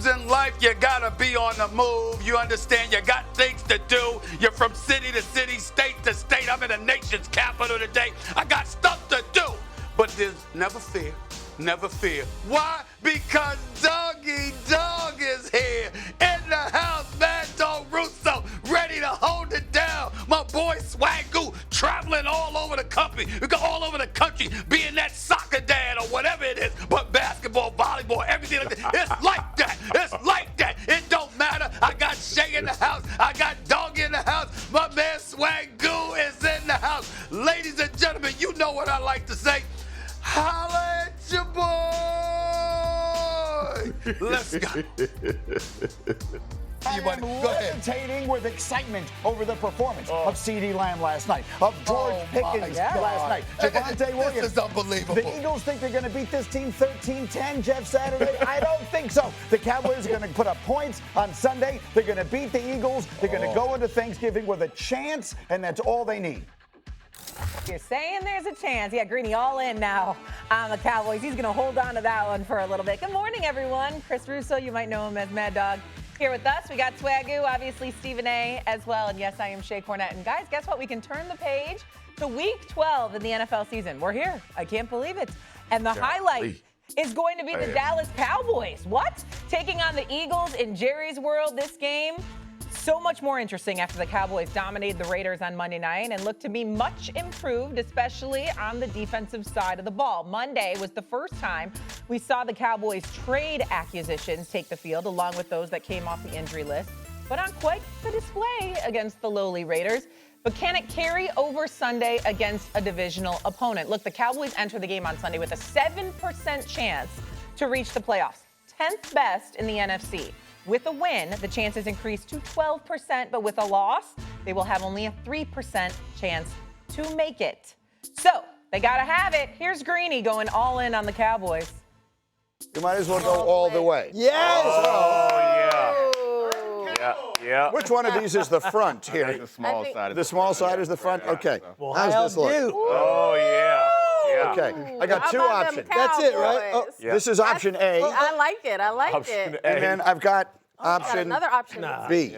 Sometimes in life, you gotta be on the move. You understand? You got things to do. You're from city to city, state to state. I'm in the nation's capital today. I got stuff to do. But there's never fear. Never fear. Why? Because Doggy Dog is here in the house. Mad Dog Russo, ready to hold it down. My boy Swagu, traveling all over the country. We go all over the country, being that soccer dad or whatever it is. But basketball, volleyball, everything like that. It's like that. It's like that. It don't matter. I got Shae in the house. I got Doggy in the house. My man Swagu is in the house. Ladies and gentlemen, you know what I like to say. Holla at your boy! Let's go. I am levitating with excitement over the performance of CeeDee Lamb last night, of George Pickens last night. Javonte Williams. This is unbelievable. The Eagles think they're going to beat this team 13-10, Jeff Saturday? I don't think so. The Cowboys are going to put up points on Sunday. They're going to beat the Eagles. They're going to go into Thanksgiving with a chance, and that's all they need. You're saying there's a chance. Yeah, Greeny all in now on the Cowboys. He's going to hold on to that one for a little bit. Good morning, everyone. Chris Russo, you might know him as Mad Dog, here with us. We got Swagu, obviously Stephen A. as well. And yes, I am Shae Cornette. And guys, guess what? We can turn the page to week 12 in the NFL season. We're here. I can't believe it. And the highlight is going to be the Dallas Cowboys. What? Taking on the Eagles in Jerry's world. This game, so much more interesting after the Cowboys dominated the Raiders on Monday night and looked to be much improved, especially on the defensive side of the ball. Monday was the first time we saw the Cowboys trade acquisitions take the field, along with those that came off the injury list, put on quite the display against the lowly Raiders. But can it carry over Sunday against a divisional opponent? Look, the Cowboys enter the game on Sunday with a 7% chance to reach the playoffs, 10th best in the NFC. With a win, the chances increase to 12%, but with a loss, they will have only a 3% chance to make it. So they got to have it. Here's Greeny going all in on the Cowboys. You might as well go all the way. Yes! Yeah. Which one of these is the front here? The small side. The small side is the front? Okay. Well, how's this look? Oh, yeah. Okay. I got two options. That's it, right? Oh, This is option A. I like it. I like Option it. A. And then I've got Got option another option. B.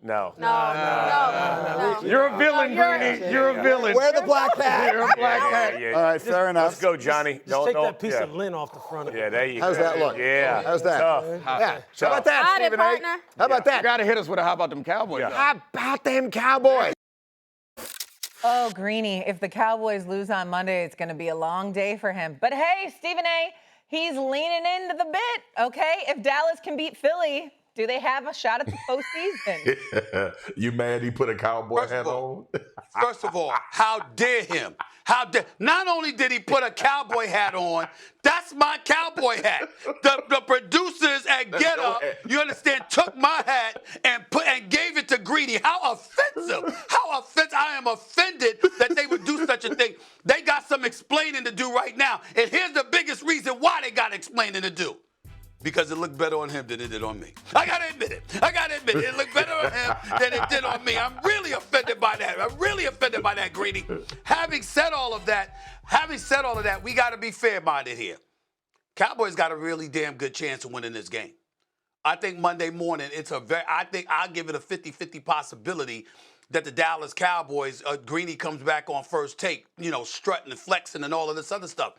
No. No. You're a villain, Greeny. You're a villain. Wear the black hat. You're a black hat. All right, fair enough. Let's go, Johnny. Just take that piece of lint off the front of it. Yeah, there you go. How's that look? Yeah. How's that? Tough. Yeah. How about that, Got it, Stephen A? partner. How about You that? got to hit us with a how about them Cowboys. How about them Cowboys? Oh, Greeny, if the Cowboys lose on Monday, it's going to be a long day for him. But hey, Stephen A., he's leaning into the bit, okay? If Dallas can beat Philly, do they have a shot at the postseason? You mad he put a cowboy hat on? First of all, how dare him? How dare? Not only did he put a cowboy hat on, that's my cowboy hat. The producers at Get Up, you understand, took my hat and gave it to Greeny. How offensive! How offensive! I am offended that they would do such a thing. They got some explaining to do right now, and here's the biggest reason why they got explaining to do. Because it looked better on him than it did on me. I gotta admit it. It looked better on him than it did on me. I'm really offended by that. Greeny. Having said all of that, we gotta be fair-minded here. Cowboys got a really damn good chance of winning this game. I think Monday morning, I think I'll give it a 50-50 possibility that the Dallas Cowboys, Greeny comes back on first take, strutting and flexing and all of this other stuff.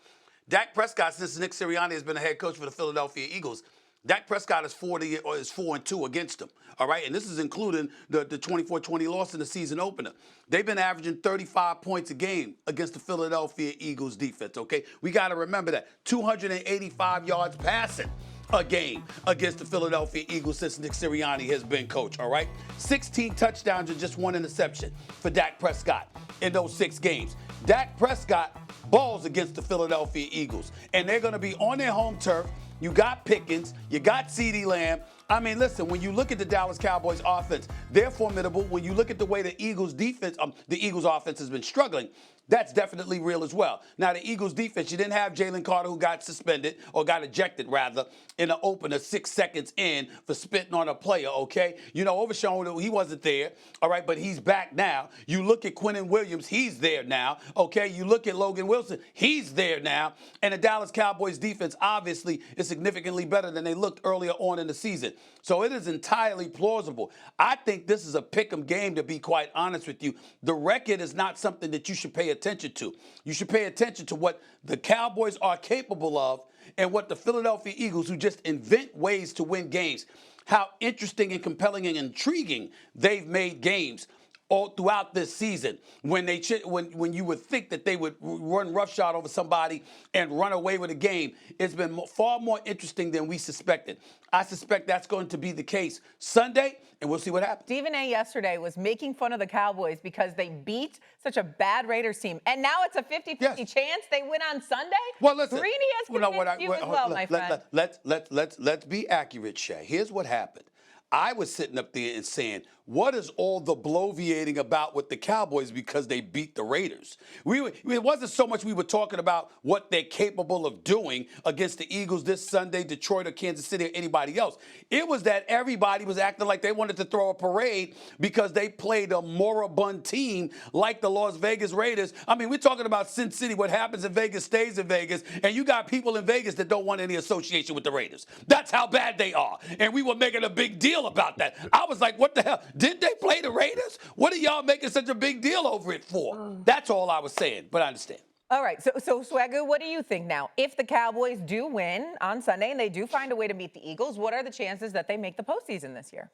Dak Prescott, since Nick Sirianni has been the head coach for the Philadelphia Eagles, Dak Prescott is 4-2 against them. All right, and this is including the 24-20 loss in the season opener. They've been averaging 35 points a game against the Philadelphia Eagles defense. Okay, we got to remember that 285 yards passing a game against the Philadelphia Eagles since Nick Sirianni has been coach. All right, 16 touchdowns and just 1 interception for Dak Prescott in those 6 games. Dak Prescott balls against the Philadelphia Eagles, and they're going to be on their home turf. You got Pickens, you got CeeDee Lamb, I mean, listen, when you look at the Dallas Cowboys offense, they're formidable. When you look at the way the Eagles defense, the Eagles offense has been struggling, that's definitely real as well. Now, the Eagles defense, you didn't have Jalen Carter, who got suspended, or got ejected, rather, in the opener 6 seconds in for spitting on a player, okay? You know, Overshown, he wasn't there, all right, but he's back now. You look at Quinnen Williams, he's there now, okay? You look at Logan Wilson, he's there now. And the Dallas Cowboys defense, obviously, is significantly better than they looked earlier on in the season. So it is entirely plausible. I think this is a pick'em game, to be quite honest with you. The record is not something that you should pay attention to. You should pay attention to what the Cowboys are capable of and what the Philadelphia Eagles, who just invent ways to win games, how interesting and compelling and intriguing they've made games all throughout this season, when you would think that they would run roughshod over somebody and run away with a game. It's been far more interesting than we suspected. I suspect that's going to be the case Sunday, and we'll see what happens. Stephen A. yesterday was making fun of the Cowboys because they beat such a bad Raiders team, and now it's a 50-50 chance they win on Sunday? Well, listen. Greeny has convinced you as well, my friend. Let's be accurate, Shae. Here's what happened. I was sitting up there and saying, what is all the bloviating about with the Cowboys because they beat the Raiders? It wasn't so much we were talking about what they're capable of doing against the Eagles this Sunday, Detroit or Kansas City or anybody else. It was that everybody was acting like they wanted to throw a parade because they played a moribund team like the Las Vegas Raiders. I mean, we're talking about Sin City. What happens in Vegas stays in Vegas. And you got people in Vegas that don't want any association with the Raiders. That's how bad they are. And we were making a big deal about that. I was like, what the hell? Did they play the Raiders? What are y'all making such a big deal over it for? That's all I was saying, but I understand. All right, so Swagu, what do you think now? If the Cowboys do win on Sunday and they do find a way to beat the Eagles, what are the chances that they make the postseason this year?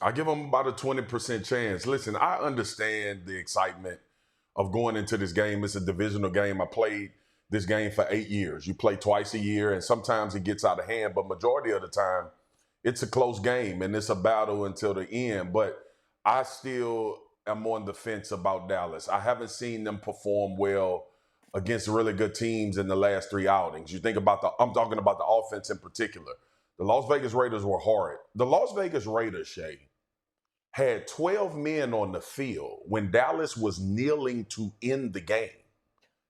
I give them about a 20% chance. Listen, I understand the excitement of going into this game. It's a divisional game. I played this game for 8 years. You play twice a year, and sometimes it gets out of hand, but majority of the time, it's a close game, and it's a battle until the end. But I still am on the fence about Dallas. I haven't seen them perform well against really good teams in the last 3 outings. You think about I'm talking about the offense in particular. The Las Vegas Raiders were horrid. The Las Vegas Raiders, Shae, had 12 men on the field when Dallas was kneeling to end the game.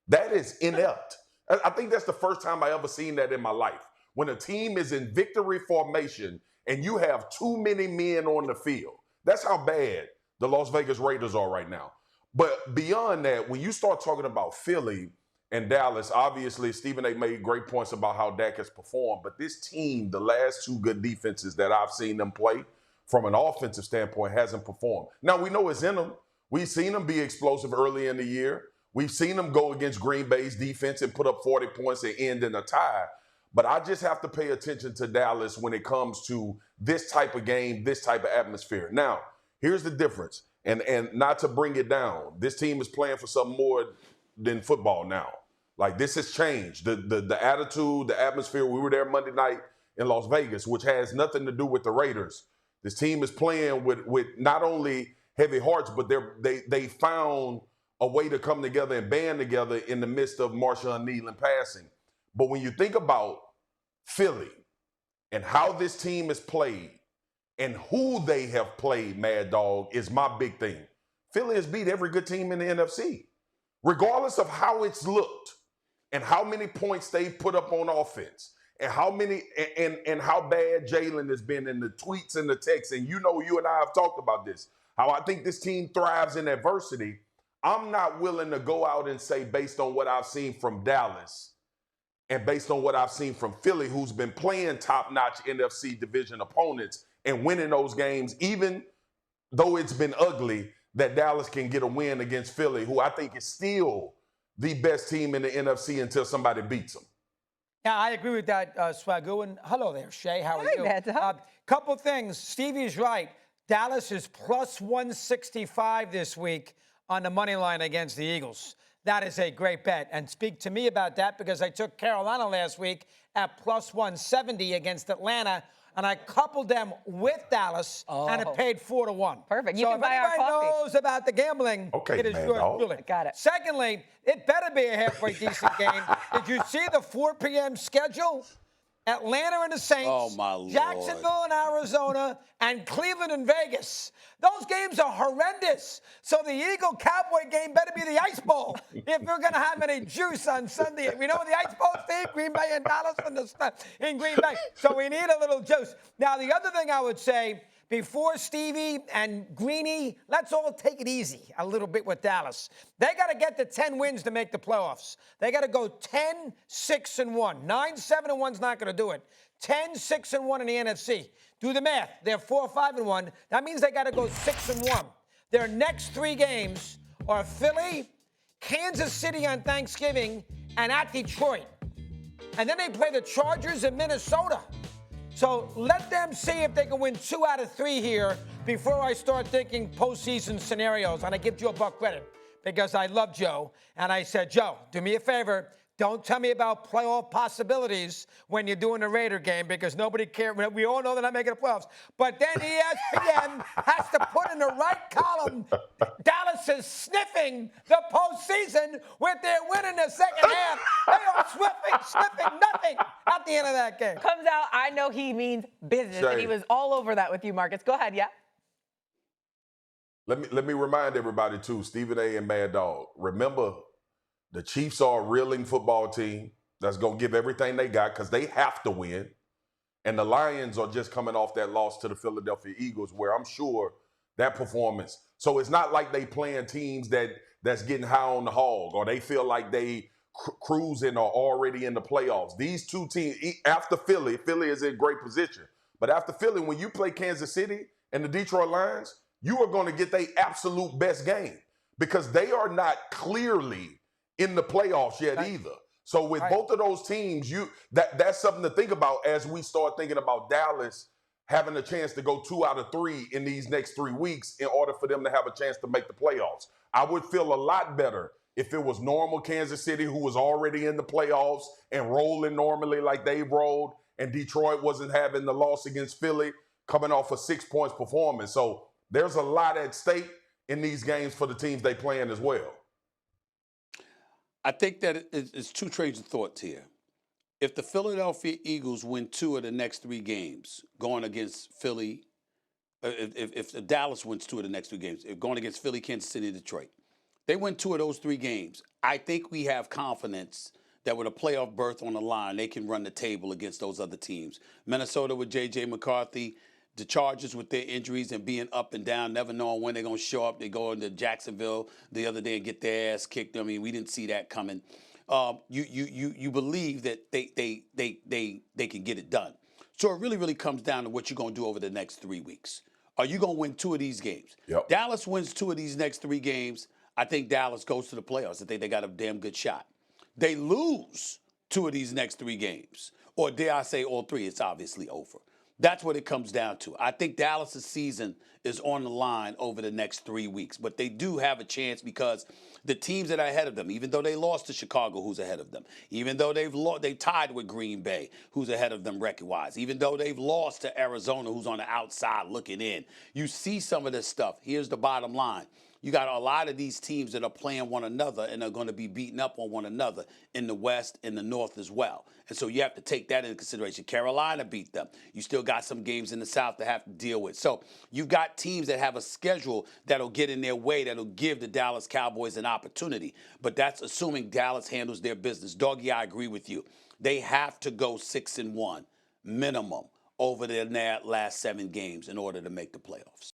That is inept. I think that's the first time I ever seen that in my life. When a team is in victory formation and you have too many men on the field. That's how bad the Las Vegas Raiders are right now. But beyond that, when you start talking about Philly and Dallas, obviously Stephen A. made great points about how Dak has performed. But this team, the last 2 good defenses that I've seen them play from an offensive standpoint, hasn't performed. Now, we know it's in them. We've seen them be explosive early in the year. We've seen them go against Green Bay's defense and put up 40 points and end in a tie. But I just have to pay attention to Dallas when it comes to this type of game, this type of atmosphere. Now, here's the difference. And not to bring it down, this team is playing for something more than football now. Like, this has changed. The attitude, the atmosphere. We were there Monday night in Las Vegas, which has nothing to do with the Raiders. This team is playing with not only heavy hearts, but they found a way to come together and band together in the midst of Marshawn Neal passing. But when you think about Philly and how this team is played and who they have played, Mad Dog, is my big thing. Philly has beat every good team in the NFC, regardless of how it's looked and how many points they've put up on offense and how many and how bad Jalen has been in the tweets and the texts. And you know, you and I have talked about this, how I think this team thrives in adversity. I'm not willing to go out and say, based on what I've seen from Dallas and based on what I've seen from Philly, who's been playing top-notch NFC division opponents and winning those games, even though it's been ugly, that Dallas can get a win against Philly, who I think is still the best team in the NFC until somebody beats them. Yeah, I agree with that, Swagu. And hello there, Shae. How are you? Couple things. Stevie's right. Dallas is plus 165 this week on the money line against the Eagles. That is a great bet. And speak to me about that because I took Carolina last week at plus 170 against Atlanta, and I coupled them with Dallas, and it paid 4-1. Perfect. You can buy our coffee. So if anybody knows about the gambling, it is yours truly. Got it. Secondly, it better be a halfway decent game. Did you see the 4 p.m. schedule? Atlanta and the Saints, Oh, my Lord. Jacksonville and Arizona, and Cleveland and Vegas. Those games are horrendous. So the Eagle-Cowboy game better be the Ice Bowl if we're going to have any juice on Sunday. We know what the Ice Bowl, Steve? Green Bay and Dallas in Green Bay. So we need a little juice. Now, the other thing I would say, before Stevie and Greeny, let's all take it easy a little bit with Dallas. They got to get to 10 wins to make the playoffs. They got to go 10-6-1. 9-7-1's not going to do it. 10-6-1 in the NFC. Do the math. They're 4-5-1. That means they got to go 6-1. Their next 3 games are Philly, Kansas City on Thanksgiving, and at Detroit. And then they play the Chargers in Minnesota. So let them see if they can win 2 out of 3 here before I start thinking postseason scenarios. And I give Joe Buck credit because I love Joe. And I said, Joe, do me a favor. Don't tell me about playoff possibilities when you're doing the Raider game because nobody cares. We all know they're not making the playoffs. But then ESPN has to put in the right column. Dallas is sniffing the postseason with their win in the second half. They are sniffing nothing at the end of that game. Comes out, I know he means business, and he was all over that with you, Marcus. Go ahead, yeah. Let me remind everybody too, Stephen A. and Mad Dog. Remember, the Chiefs are a reeling football team that's going to give everything they got because they have to win. And the Lions are just coming off that loss to the Philadelphia Eagles where I'm sure that performance. So it's not like they playing teams that's getting high on the hog or they feel like they cruising or already in the playoffs. These two teams, after Philly is in great position. But after Philly, when you play Kansas City and the Detroit Lions, you are going to get their absolute best game because they are not clearly in the playoffs yet either. So with both of those teams, that's something to think about as we start thinking about Dallas having a chance to go 2 out of 3 in these next 3 weeks in order for them to have a chance to make the playoffs. I would feel a lot better if it was normal Kansas City who was already in the playoffs and rolling normally like they rolled, and Detroit wasn't having the loss against Philly coming off a 6 points performance. So there's a lot at stake in these games for the teams they playing as well. I think that it's 2 trains of thought here. If the Philadelphia Eagles win 2 of the next 3 games, going against Philly, if Dallas wins 2 of the next 3 games, going against Philly, Kansas City, Detroit, they win 2 of those 3 games. I think we have confidence that with a playoff berth on the line, they can run the table against those other teams. Minnesota with J.J. McCarthy, the Chargers with their injuries and being up and down, never knowing when they're going to show up. They go into Jacksonville the other day and get their ass kicked. I mean, we didn't see that coming. You believe that they can get it done. So it really comes down to what you're going to do over the next 3 weeks. Are you going to win 2 of these games? Yep. Dallas wins 2 of these next 3 games. I think Dallas goes to the playoffs. I think they got a damn good shot. They lose 2 of these next 3 games, or dare I say all 3, it's obviously over. That's what it comes down to. I think Dallas' season is on the line over the next 3 weeks, but they do have a chance because the teams that are ahead of them, even though they lost to Chicago, who's ahead of them, even though they tied with Green Bay, who's ahead of them record-wise, even though they've lost to Arizona, who's on the outside looking in, you see some of this stuff. Here's the bottom line. You got a lot of these teams that are playing one another and are going to be beating up on one another in the West, in the North as well. And so you have to take that into consideration. Carolina beat them. You still got some games in the South to have to deal with. So you've got teams that have a schedule that'll get in their way, that'll give the Dallas Cowboys an opportunity. But that's assuming Dallas handles their business. Doggy, I agree with you. They have to go 6-1 minimum over their last 7 games in order to make the playoffs.